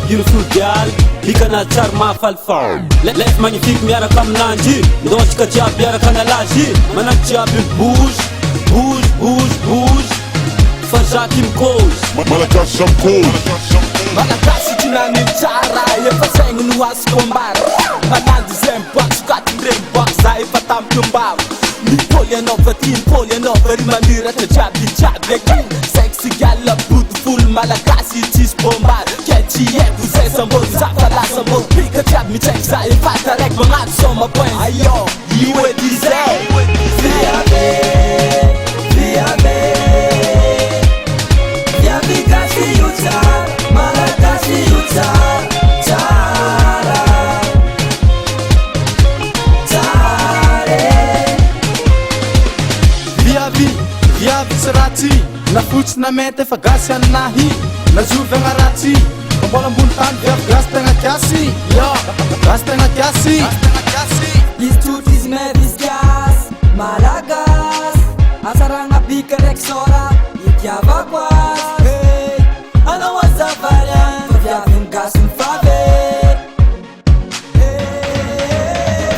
ino fodialy hikana tsary mahafalifaly lef magnifique miaraka aminanjy ndôntsika jiaby miaraka analazy manaky jiaby bouge bouge bouge bouge fa zaky mikozy Malagasy amikozy Malagasy tinany tsara efa saigny no azoko ambara manandy zay miboaka sokatindreny miboaka za efa tamikombava mipoly anova ty mipoly anova ry mamiratra jiaby jiaby akiny sexy gala boudifolo malagasy tsisy bombary ke tsy haiko zay sambôly za fa lasa mbôpika jiaby mitsaiko za efa taraiky magnano soma point ayo io edy zay viabe viabe viabe gasy io tsara malagasy io tsara tsara tsara viavy viavy tsy ratsy na fotsy na mainty efa gasy aminahy nazovy agnaratsy mbola ambony tany viavy gasy tegna kiasy yo gasy tegna kiasy izy tsotra izy mavisy gasy malagasy asaragna bika ndraiky sôra itiavako azy anao azavariany viavy migasy mifave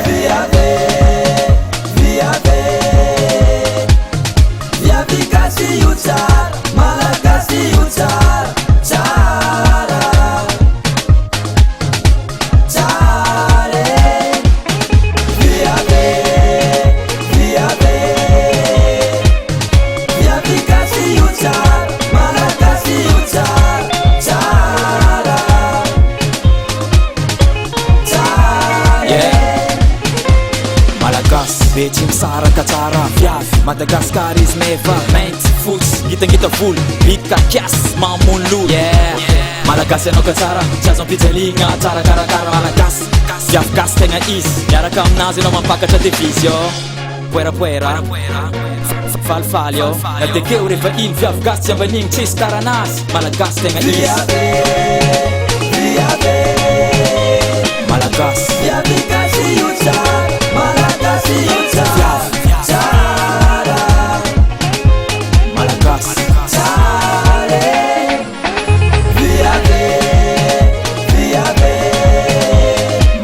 viave viave viavy gasy io tsara malagasy io tsara tsara tsara viave viave viavy gasy io tsara malagasy io tsara tsara tsara Malagasy betsy misaraka tsara viavy Madagasikara izy meva mainty fotsy ngitangita volo bitka kiasy mamono lolo Malagasy anao ka tsara tsy azo ampijaligna tsara karakara Malagasy viavy gasy tegna izy miaraka aminazy anao mampakatra division poerapoera falifaly yo na dekeo rehefa iny viavy gasy tsy ambanigny tsisy taranazy Malagasy tegna izy Malagasy viavy gasy io tsara malagasy io tsara tsara Malagasy tsara viave viave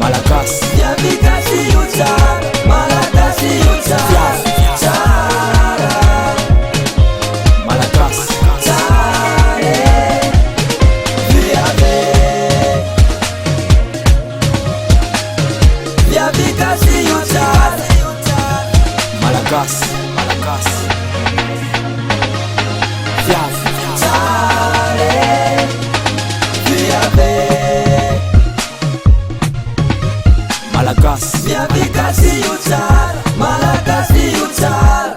Malagasy viavy gasy io tsara malagasy io tsara tsara Malagasy tsara viave viavy gasy io tsara Malagasy Malagasy viavy tsara viave Malagasy viavy gasy io tsara malagasy io tsara